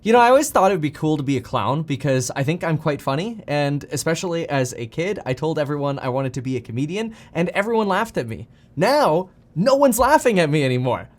You know, I always thought it would be cool to be a clown because I think I'm quite funny, and especially as a kid, I told everyone I wanted to be a comedian, and everyone laughed at me. Now, no one's laughing at me anymore.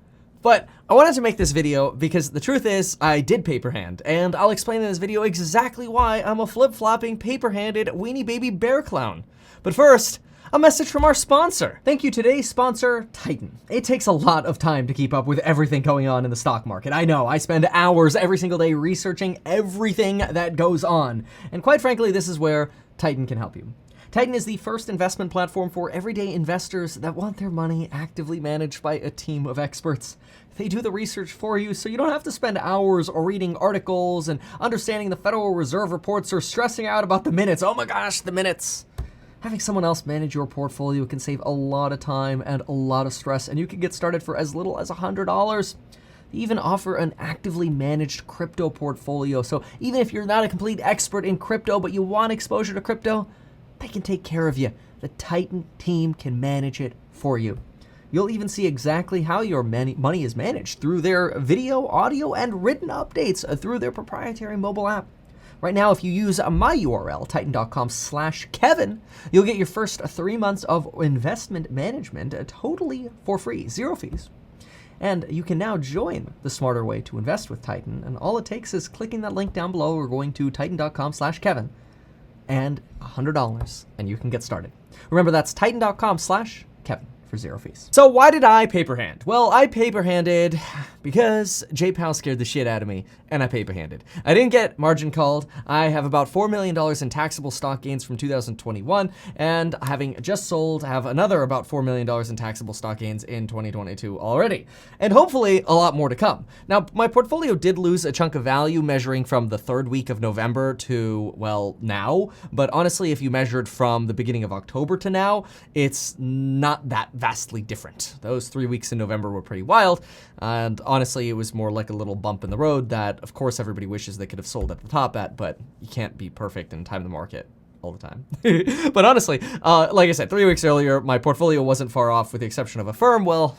But I wanted to make this video because the truth is, I did paper-hand, and I'll explain in this video exactly why I'm a flip-flopping, paper-handed, weenie baby bear clown. But first, a message from our sponsor. Thank you, today's sponsor, Titan. It takes a lot of time to keep up with everything going on in the stock market. I know, I spend hours every single day researching everything that goes on. And quite frankly, this is where Titan can help you. Titan is the first investment platform for everyday investors that want their money actively managed by a team of experts. They do the research for you so you don't have to spend hours or reading articles and understanding the Federal Reserve reports or stressing out about the minutes. Oh my gosh, the minutes. Having someone else manage your portfolio can save a lot of time and a lot of stress, and you can get started for as little as $100. They even offer an actively managed crypto portfolio, so even if you're not a complete expert in crypto but you want exposure to crypto, they can take care of you. The Titan team can manage it for you. You'll even see exactly how your money is managed through their video, audio, and written updates through their proprietary mobile app. Right now, if you use my URL, titan.com/Kevin, you'll get your first 3 months of investment management totally for free, zero fees. And you can now join the smarter way to invest with Titan. And all it takes is clicking that link down below or going to titan.com/Kevin and $100, and you can get started. Remember, that's titan.com/Kevin. for zero fees. So why did I paper-hand? Well, I paper-handed because J-PAL scared the shit out of me, and I paper-handed. I didn't get margin called. I have about $4 million in taxable stock gains from 2021, and having just sold, have another about $4 million in taxable stock gains in 2022 already, and hopefully a lot more to come. Now, my portfolio did lose a chunk of value measuring from the third week of November to, well, now, but honestly, if you measured from the beginning of October to now, it's not that vastly different. Those 3 weeks in November were pretty wild, and honestly, it was more like a little bump in the road that, of course, everybody wishes they could have sold at the top at, but you can't be perfect and time the market all the time. But honestly, like I said, 3 weeks earlier, my portfolio wasn't far off with the exception of a firm. Well,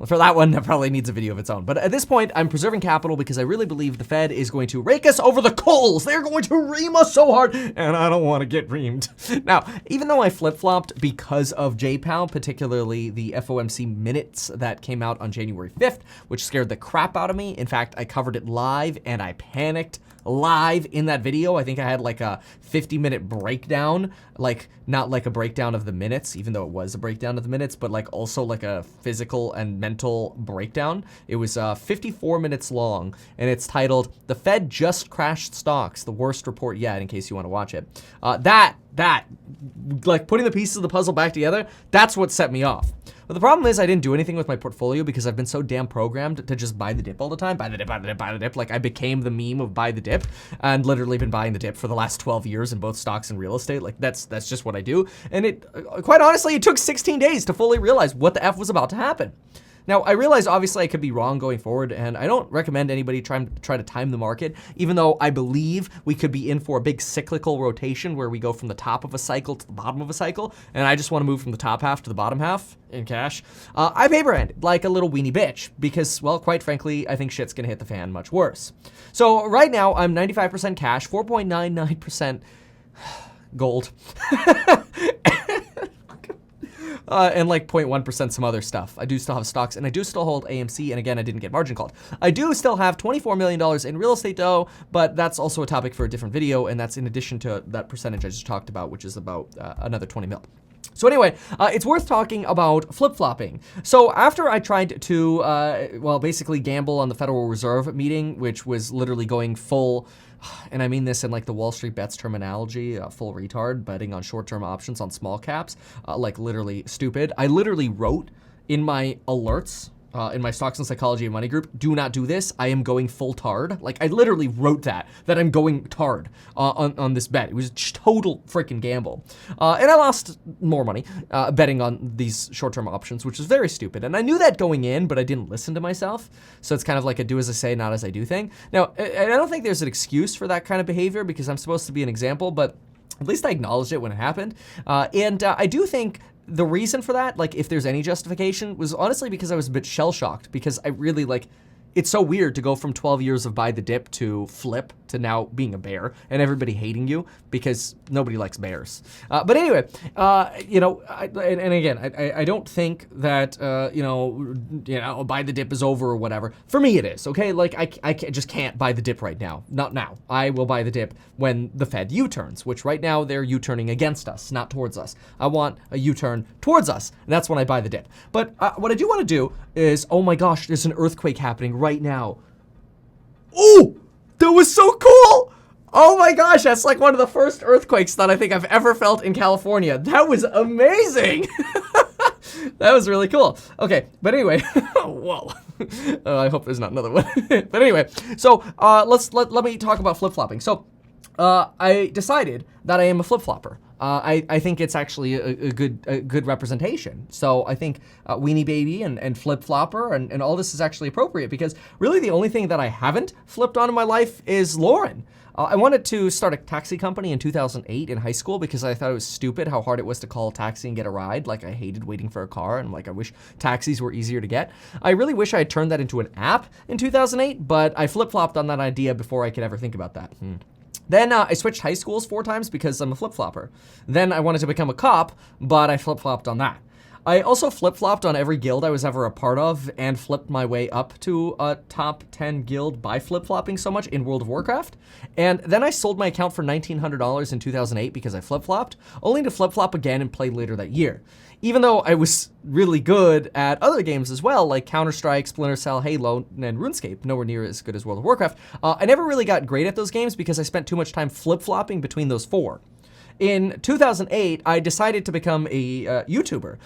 for that one, that probably needs a video of its own. But at this point, I'm preserving capital because I really believe the Fed is going to rake us over the coals. They're going to ream us so hard, and I don't want to get reamed. Now, even though I flip-flopped because of J-PAL, particularly the FOMC minutes that came out on January 5th, which scared the crap out of me. In fact, I covered it live, and I panicked live in that video. I think I had like a 50-minute breakdown, like not like a breakdown of the minutes, even though it was a breakdown of the minutes, but like also like a physical and mental breakdown. It was 54 minutes long, and it's titled "The Fed Just Crashed Stocks, the Worst Report Yet," in case you want to watch it. That, like putting the pieces of the puzzle back together, that's what set me off. But the problem is I didn't do anything with my portfolio because I've been so damn programmed to just buy the dip all the time. Buy the dip, buy the dip, buy the dip. Like I became the meme of buy the dip and literally been buying the dip for the last 12 years in both stocks and real estate. Like that's just what I do. And it, quite honestly, it took 16 days to fully realize what the F was about to happen. Now, I realize obviously I could be wrong going forward, and I don't recommend anybody try to time the market, even though I believe we could be in for a big cyclical rotation where we go from the top of a cycle to the bottom of a cycle, and I just want to move from the top half to the bottom half in cash. I paper-handed like a little weenie bitch because, well, quite frankly, I think shit's gonna hit the fan much worse. So right now, I'm 95% cash, 4.99% gold. And like 0.1% some other stuff. I do still have stocks, and I do still hold AMC, and again, I didn't get margin called. I do still have $24 million in real estate though, but that's also a topic for a different video, and that's in addition to that percentage I just talked about, which is about another 20 mil. So anyway, it's worth talking about flip-flopping. So after I tried to, well, basically gamble on the Federal Reserve meeting, which was literally going full, and I mean this in like the Wall Street bets terminology, full retard, betting on short-term options on small caps, like literally stupid. I literally wrote in my alerts, in my Stocks and Psychology and Money group, do not do this. I am going full tard. Like I literally wrote that I'm going tard on this bet. It was a total freaking gamble. And I lost more money betting on these short-term options, which is very stupid. And I knew that going in, but I didn't listen to myself. So it's kind of like a do as I say, not as I do thing. Now, I don't think there's an excuse for that kind of behavior because I'm supposed to be an example, but at least I acknowledged it when it happened. And I do think the reason for that, like if there's any justification, was honestly because I was a bit shell-shocked because I really like, it's so weird to go from 12 years of buy the dip to flip to now being a bear and everybody hating you because nobody likes bears. But anyway, and again, I don't think that, buy the dip is over or whatever. For me, it is, okay? Like, I just can't buy the dip right now. Not now. I will buy the dip when the Fed U-turns, which right now they're U-turning against us, not towards us. I want a U-turn towards us, and that's when I buy the dip. But what I do want to do is, oh my gosh, there's an earthquake happening right now. Ooh! That was so cool! Oh my gosh, that's like one of the first earthquakes that I think I've ever felt in California. That was amazing! That was really cool. Okay, but anyway, whoa. I hope there's not another one. But anyway, so let me talk about flip-flopping. So I decided that I am a flip-flopper. I think it's actually a good representation. So I think Weenie Baby and Flip Flopper and all this is actually appropriate because really the only thing that I haven't flipped on in my life is Lauren. I wanted to start a taxi company in 2008 in high school because I thought it was stupid how hard it was to call a taxi and get a ride. Like I hated waiting for a car and like I wish taxis were easier to get. I really wish I had turned that into an app in 2008, but I flip-flopped on that idea before I could ever think about that. Then I switched high schools 4 times because I'm a flip-flopper. Then I wanted to become a cop, but I flip-flopped on that. I also flip-flopped on every guild I was ever a part of and flipped my way up to a top 10 guild by flip-flopping so much in World of Warcraft. And then I sold my account for $1,900 in 2008 because I flip-flopped, only to flip-flop again and play later that year. Even though I was really good at other games as well, like Counter-Strike, Splinter Cell, Halo, and RuneScape, nowhere near as good as World of Warcraft, I never really got great at those games because I spent too much time flip-flopping between those 4. In 2008, I decided to become a YouTuber.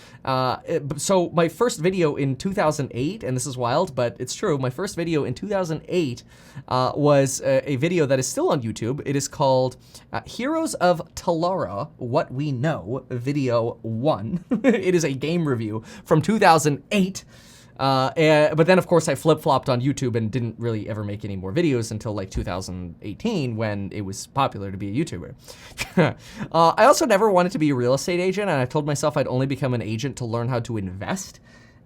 So my first video in 2008, and this is wild, but it's true, my first video in 2008 was a video that is still on YouTube. It is called Heroes of Talara, What We Know, Video 1. It is a game review from 2008. But then, of course, I flip-flopped on YouTube and didn't really ever make any more videos until like 2018 when it was popular to be a YouTuber. I also never wanted to be a real estate agent, and I told myself I'd only become an agent to learn how to invest.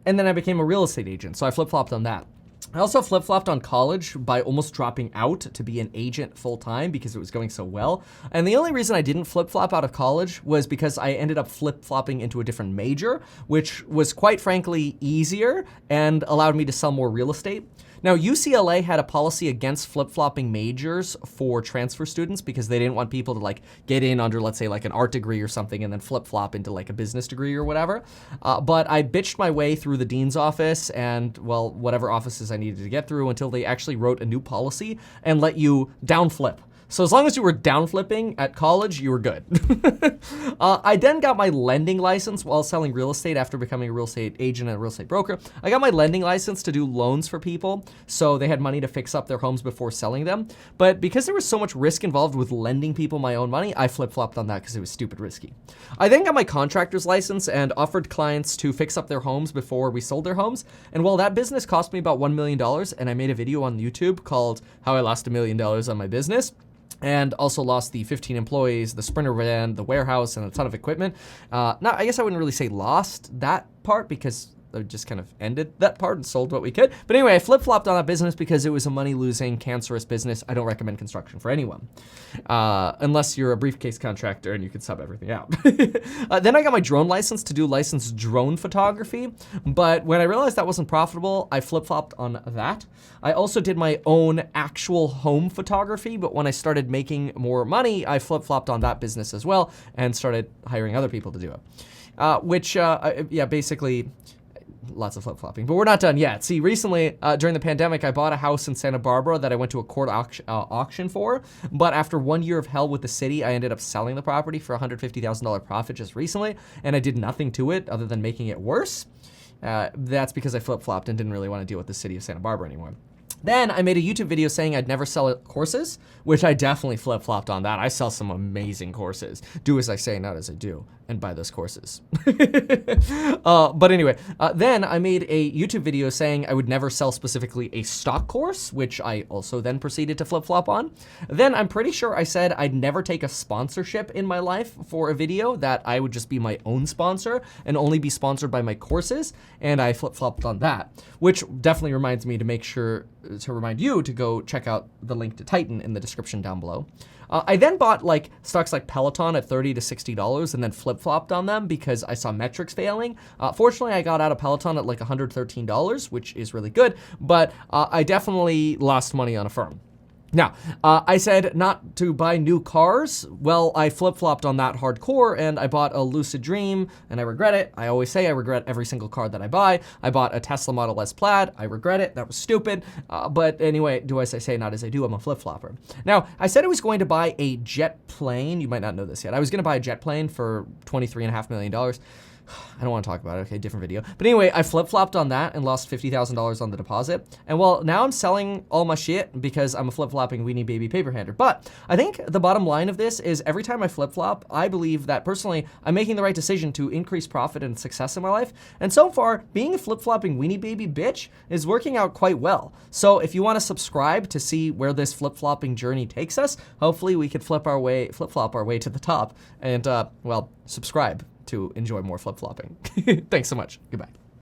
And then I became a real estate agent, so I flip-flopped on that. I also flip-flopped on college by almost dropping out to be an agent full-time because it was going so well. And the only reason I didn't flip-flop out of college was because I ended up flip-flopping into a different major, which was quite frankly easier and allowed me to sell more real estate. Now, UCLA had a policy against flip-flopping majors for transfer students because they didn't want people to like get in under, let's say, like an art degree or something and then flip-flop into like a business degree or whatever. But I bitched my way through the dean's office and, well, whatever offices I needed to get through until they actually wrote a new policy and let you downflip. So as long as you were downflipping at college, you were good. I then got my lending license while selling real estate after becoming a real estate agent and a real estate broker. I got my lending license to do loans for people, so they had money to fix up their homes before selling them. But because there was so much risk involved with lending people my own money, I flip-flopped on that because it was stupid risky. I then got my contractor's license and offered clients to fix up their homes before we sold their homes. And while that business cost me about $1 million, and I made a video on YouTube called How I Lost $1 Million on My Business, and also lost the 15 employees, the Sprinter van, the warehouse, and a ton of equipment. Now, I guess I wouldn't really say lost that part because I just kind of ended that part and sold what we could. But anyway, I flip-flopped on that business because it was a money-losing, cancerous business. I don't recommend construction for anyone, unless you're a briefcase contractor and you can sub everything out. Then I got my drone license to do licensed drone photography. But when I realized that wasn't profitable, I flip-flopped on that. I also did my own actual home photography, but when I started making more money, I flip-flopped on that business as well and started hiring other people to do it. Basically, lots of flip-flopping, but we're not done yet. See, recently, during the pandemic, I bought a house in Santa Barbara that I went to a court auction for, but after 1 year of hell with the city, I ended up selling the property for $150,000 profit just recently, and I did nothing to it other than making it worse. That's because I flip-flopped and didn't really want to deal with the city of Santa Barbara anymore. Then I made a YouTube video saying I'd never sell courses, which I definitely flip-flopped on that. I sell some amazing courses. Do as I say, not as I do. and buy those courses. But anyway, then I made a YouTube video saying I would never sell specifically a stock course, which I also then proceeded to flip-flop on. Then I'm pretty sure I said I'd never take a sponsorship in my life for a video, that I would just be my own sponsor and only be sponsored by my courses, and I flip-flopped on that, which definitely reminds me to make sure to remind you to go check out the link to Titan in the description down below. I then bought like stocks like Peloton at $30 to $60 and then flip-flopped on them because I saw metrics failing. Fortunately, I got out of Peloton at like $113, which is really good, but I definitely lost money on Affirm. Now, I said not to buy new cars. Well, I flip-flopped on that hardcore and I bought a Lucid Dream and I regret it. I always say I regret every single car that I buy. I bought a Tesla Model S Plaid. I regret it. That was stupid. But anyway, do as I say, not as I do. I'm a flip-flopper. Now, I said I was going to buy a jet plane. You might not know this yet. I was going to buy a jet plane for $23.5 million. I don't want to talk about it, okay, different video. But anyway, I flip-flopped on that and lost $50,000 on the deposit. And well, now I'm selling all my shit because I'm a flip-flopping weenie baby paper hander. But I think the bottom line of this is every time I flip-flop, I believe that personally, I'm making the right decision to increase profit and success in my life. And so far, being a flip-flopping weenie baby bitch is working out quite well. So if you want to subscribe to see where this flip-flopping journey takes us, hopefully we could flip-flop our way to the top and, well, subscribe to enjoy more flip-flopping. Thanks so much. Goodbye.